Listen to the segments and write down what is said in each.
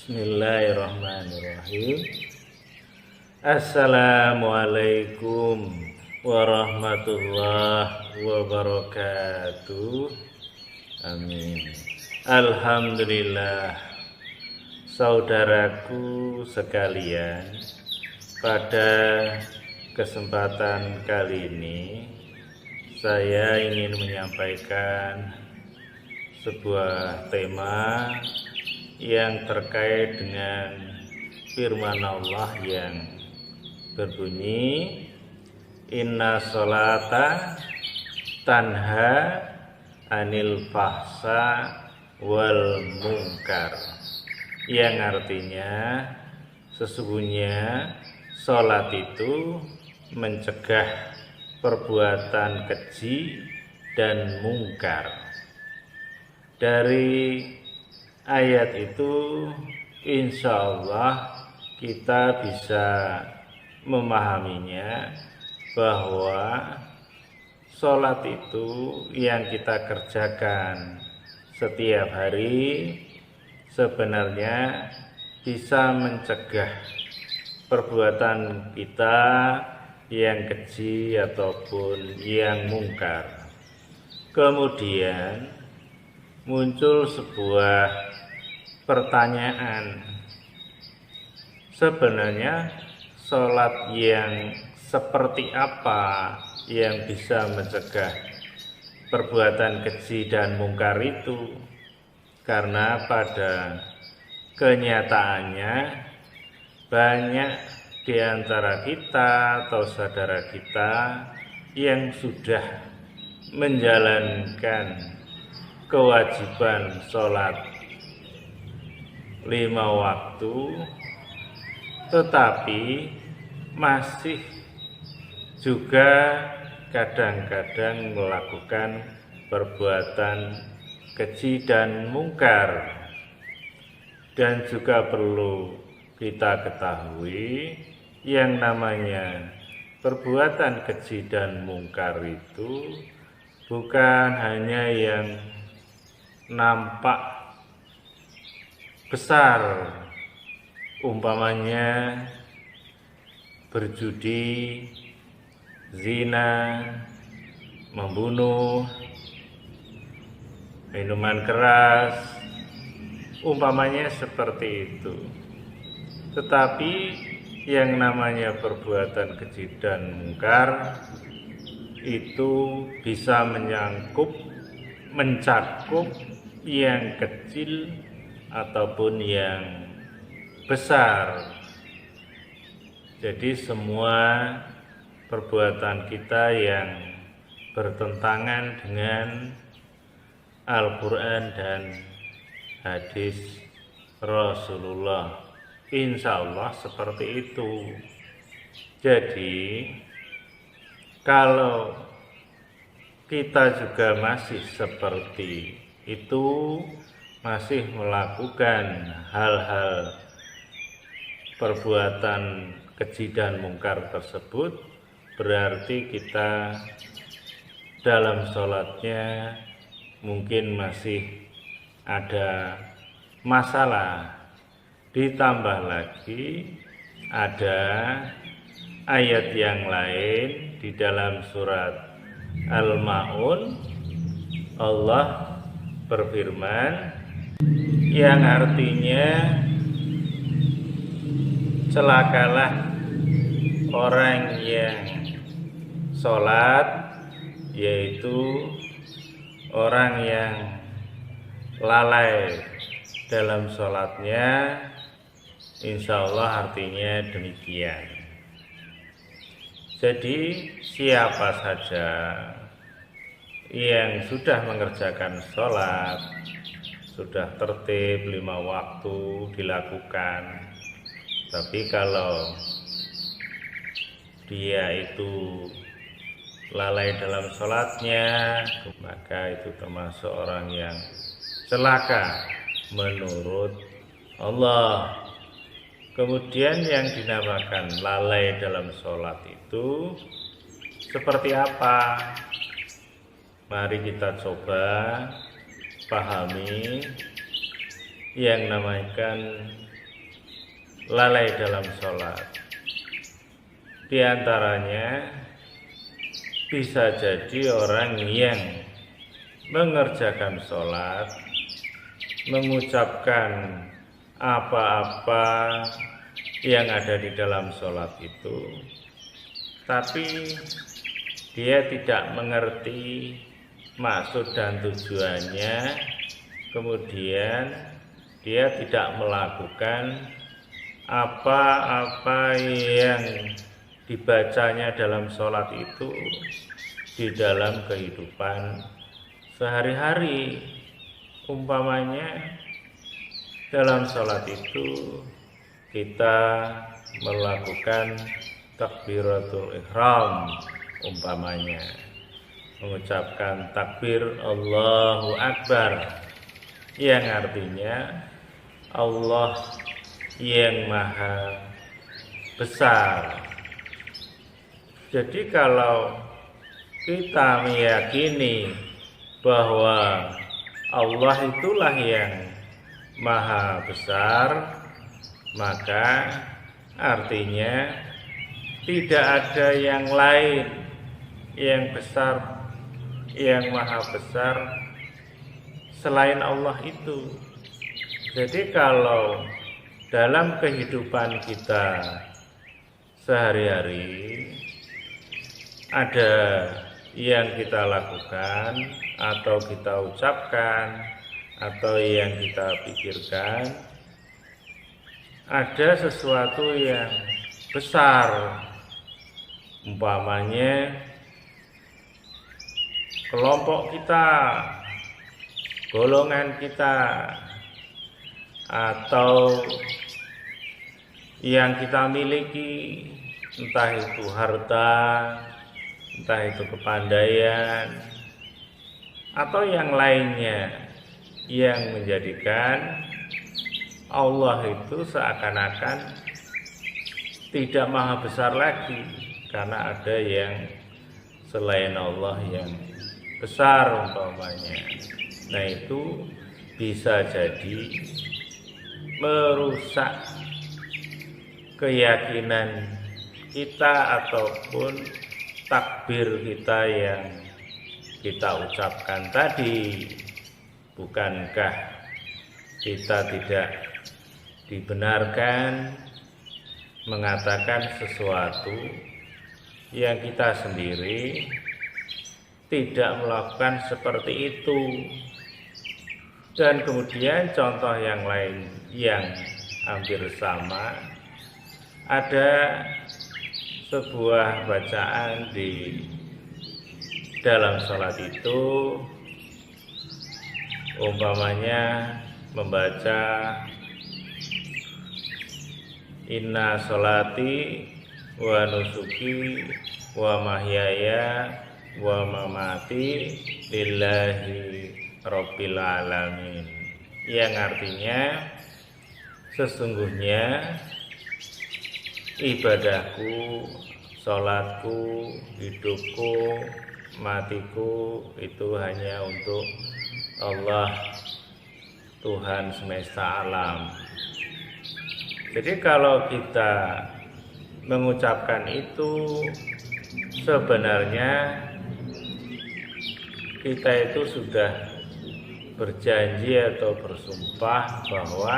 Bismillahirrahmanirrahim. Assalamualaikum warahmatullahi wabarakatuh. Amin. Alhamdulillah, saudaraku sekalian, pada kesempatan kali ini saya ingin menyampaikan sebuah tema yang terkait dengan firman Allah yang berbunyi, inna sholata tanha anil fahsa wal munkar, yang artinya sesungguhnya sholat itu mencegah perbuatan keji dan mungkar. Dari ayat itu insya Allah kita bisa memahaminya bahwa sholat itu yang kita kerjakan setiap hari sebenarnya bisa mencegah perbuatan kita yang keji ataupun yang mungkar. Kemudian muncul sebuah pertanyaan, sebenarnya sholat yang seperti apa yang bisa mencegah perbuatan keji dan mungkar itu? Karena pada kenyataannya banyak di antara kita atau saudara kita yang sudah menjalankan kewajiban sholat 5 waktu, tetapi masih juga kadang-kadang melakukan perbuatan keji dan mungkar. Dan juga perlu kita ketahui yang namanya perbuatan keji dan mungkar itu bukan hanya yang nampak besar, umpamanya berjudi, zina, membunuh, minuman keras, umpamanya seperti itu. Tetapi yang namanya perbuatan keji dan mungkar itu bisa mencakup yang kecil ataupun yang besar. Jadi semua perbuatan kita yang bertentangan dengan Al-Quran dan hadis Rasulullah, insya Allah seperti itu. Jadi kalau kita juga masih seperti itu, masih melakukan hal-hal perbuatan keji dan mungkar tersebut, berarti kita dalam sholatnya mungkin masih ada masalah. Ditambah lagi ada ayat yang lain di dalam surat Al-Ma'un, Allah berfirman yang artinya celakalah orang yang sholat, yaitu orang yang lalai dalam sholatnya. Insya Allah artinya demikian. Jadi siapa saja yang sudah mengerjakan sholat, sudah tertib 5 waktu dilakukan, tapi kalau dia itu lalai dalam sholatnya, maka itu termasuk orang yang celaka menurut Allah. Kemudian yang dinamakan lalai dalam sholat itu seperti apa? Mari kita coba pahami yang namanya lalai dalam sholat. Di antaranya bisa jadi orang yang mengerjakan sholat, mengucapkan apa-apa yang ada di dalam sholat itu, tapi dia tidak mengerti maksud dan tujuannya, kemudian dia tidak melakukan apa-apa yang dibacanya dalam sholat itu di dalam kehidupan sehari-hari. Umpamanya dalam sholat itu kita melakukan takbiratul ihram, umpamanya mengucapkan takbir Allahu Akbar, yang artinya Allah yang maha besar. Jadi kalau kita meyakini bahwa Allah itulah yang maha besar, maka artinya tidak ada yang lain yang besar, yang maha besar selain Allah itu. Jadi kalau dalam kehidupan kita sehari-hari ada yang kita lakukan atau kita ucapkan atau yang kita pikirkan, ada sesuatu yang besar, umpamanya kelompok kita, golongan kita, atau yang kita miliki, entah itu harta, entah itu kepandaian, atau yang lainnya, yang menjadikan Allah itu seakan-akan tidak maha besar lagi, karena ada yang selain Allah yang besar umpamanya. Nah, itu bisa jadi merusak keyakinan kita ataupun takbir kita yang kita ucapkan tadi. Bukankah kita tidak dibenarkan mengatakan sesuatu yang kita sendiri tidak melakukan seperti itu? Dan kemudian contoh yang lain yang hampir sama, ada sebuah bacaan di dalam sholat itu, umpamanya membaca inna sholati wa nusuki wa mahyaya wa mamati lillahi rabbil alamin, yang artinya sesungguhnya ibadahku, sholatku, hidupku, matiku itu hanya untuk Allah, Tuhan semesta alam. Jadi kalau kita mengucapkan itu, sebenarnya kita itu sudah berjanji atau bersumpah bahwa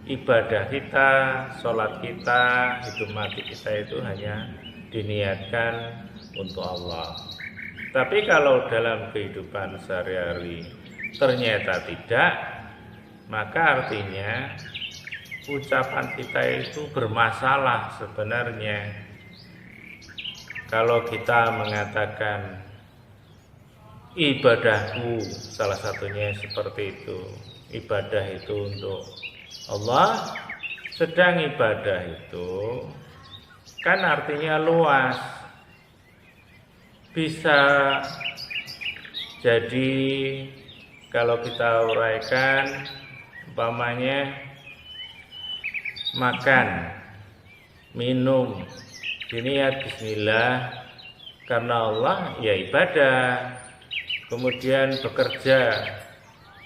ibadah kita, sholat kita, hidup mati kita itu hanya diniatkan untuk Allah. Tapi kalau dalam kehidupan sehari-hari ternyata tidak, maka artinya ucapan kita itu bermasalah sebenarnya. Kalau kita mengatakan ibadahku, salah satunya seperti itu, ibadah itu untuk Allah, sedang ibadah itu kan artinya luas, bisa jadi kalau kita uraikan umpamanya makan, minum, diniat bismillah karena Allah, ya ibadah. Kemudian bekerja,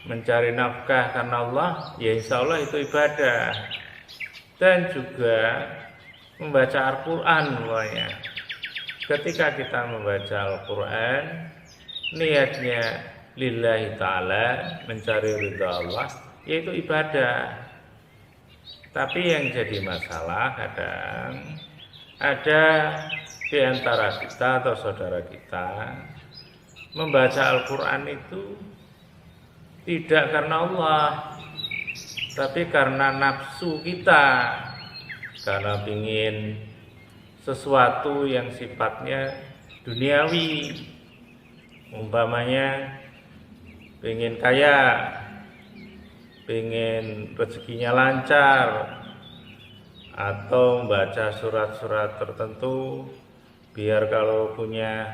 mencari nafkah karena Allah, ya insya Allah itu ibadah. dan juga membaca Al-Quran. Pokoknya ketika kita membaca Al-Quran, niatnya lillahi ta'ala, mencari ridha Allah, yaitu ibadah. Tapi yang jadi masalah kadang ada di antara kita atau saudara kita membaca Al-Quran itu tidak karena Allah, tapi karena nafsu kita, karena ingin sesuatu yang sifatnya duniawi, umpamanya ingin kaya, ingin rezekinya lancar, atau membaca surat-surat tertentu biar kalau punya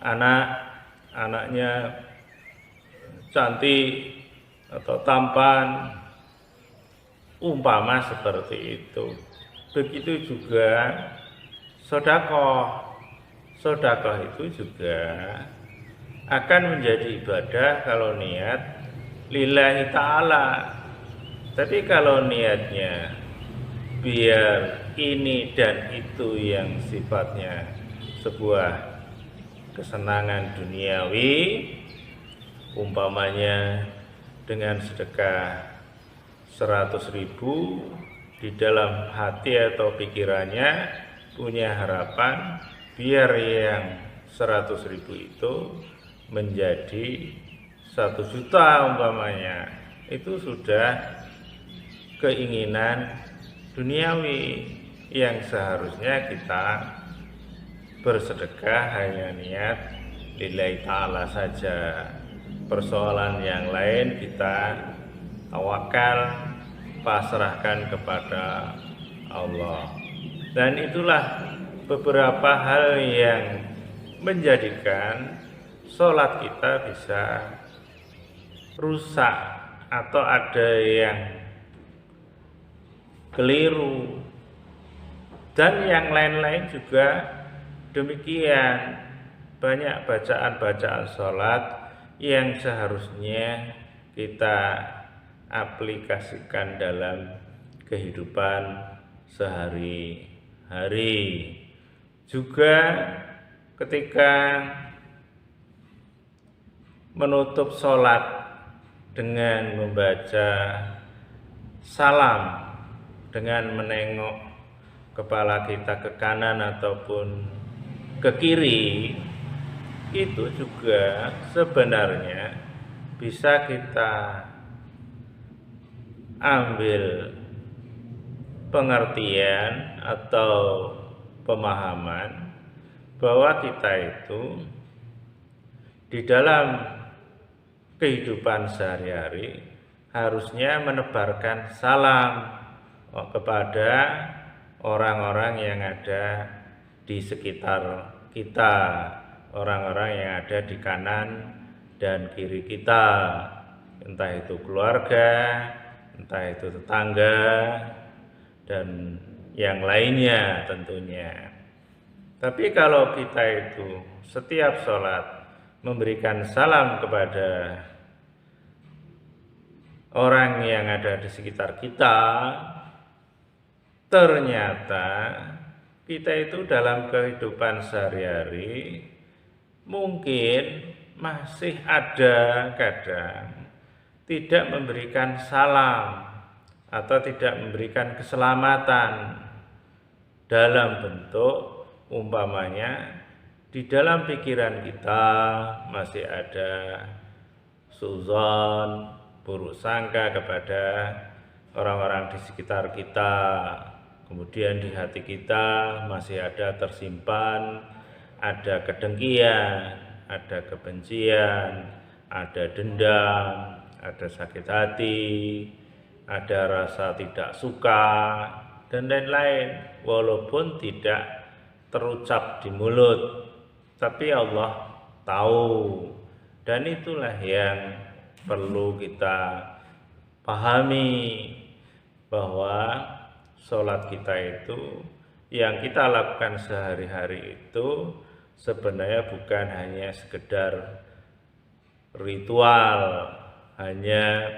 anaknya cantik atau tampan, umpama seperti itu. Begitu juga sedekah itu juga akan menjadi ibadah kalau niat lillahi ta'ala. Tapi kalau niatnya biar ini dan itu yang sifatnya sebuah kesenangan duniawi, umpamanya dengan sedekah 100.000, di dalam hati atau pikirannya punya harapan biar yang 100.000 itu menjadi 1 juta umpamanya, itu sudah keinginan duniawi yang seharusnya kita bersedekah hanya niat lillahi ta'ala saja. Persoalan yang lain kita tawakal, pasrahkan kepada Allah. Dan itulah beberapa hal yang menjadikan sholat kita bisa rusak atau ada yang keliru, dan yang lain-lain juga demikian. Banyak bacaan-bacaan sholat yang seharusnya kita aplikasikan dalam kehidupan sehari-hari. Juga ketika menutup sholat dengan membaca salam, dengan menengok kepala kita ke kanan ataupun ke kiri, itu juga sebenarnya bisa kita ambil pengertian atau pemahaman bahwa kita itu di dalam kehidupan sehari-hari harusnya menebarkan salam kepada orang-orang yang ada di sekitar kita, orang-orang yang ada di kanan dan kiri kita, entah itu keluarga, entah itu tetangga, dan yang lainnya tentunya. Tapi kalau kita itu setiap sholat memberikan salam kepada orang yang ada di sekitar kita, ternyata kita itu dalam kehidupan sehari-hari mungkin masih ada kadang tidak memberikan salam atau tidak memberikan keselamatan dalam bentuk umpamanya di dalam pikiran kita masih ada suzon, buruk sangka kepada orang-orang di sekitar kita. Kemudian di hati kita masih ada tersimpan, ada kedengkian, ada kebencian, ada dendam, ada sakit hati, ada rasa tidak suka, dan lain-lain. Walaupun tidak terucap di mulut, tapi Allah tahu. Dan itulah yang perlu kita pahami, bahwa sholat kita itu yang kita lakukan sehari-hari itu sebenarnya bukan hanya sekedar ritual, hanya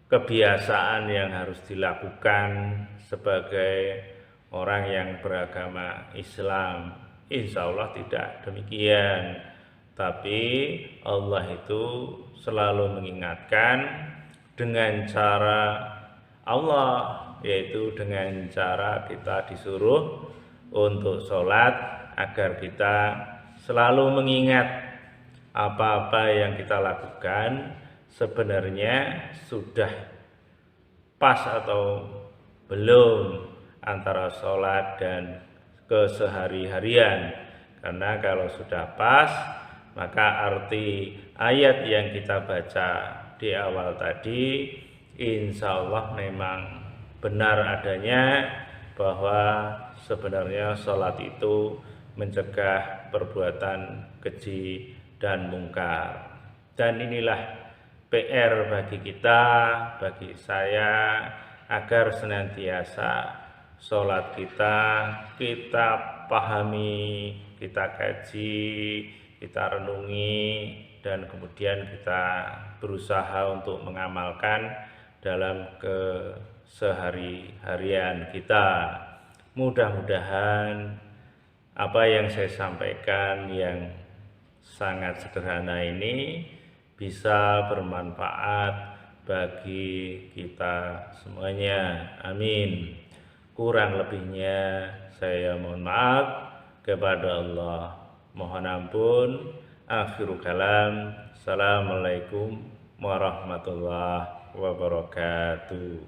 kebiasaan yang harus dilakukan sebagai orang yang beragama Islam. Insya Allah tidak demikian, tapi Allah itu selalu mengingatkan dengan cara Allah, yaitu dengan cara kita disuruh untuk sholat, agar kita selalu mengingat apa-apa yang kita lakukan sebenarnya sudah pas atau belum antara sholat dan kesehari-harian. Karena kalau sudah pas, maka arti ayat yang kita baca di awal tadi insya Allah memang benar adanya, bahwa sebenarnya sholat itu mencegah perbuatan keji dan mungkar. Dan inilah PR bagi kita, bagi saya, agar senantiasa sholat kita pahami, kita kaji, kita renungi, dan kemudian kita berusaha untuk mengamalkan dalam kesehari-harian kita. Mudah-mudahan apa yang saya sampaikan yang sangat sederhana ini bisa bermanfaat bagi kita semuanya. Amin. Kurang lebihnya saya mohon maaf kepada Allah. Mohon ampun. Akhirul kalam. Assalamualaikum warahmatullahi wabarakatuh.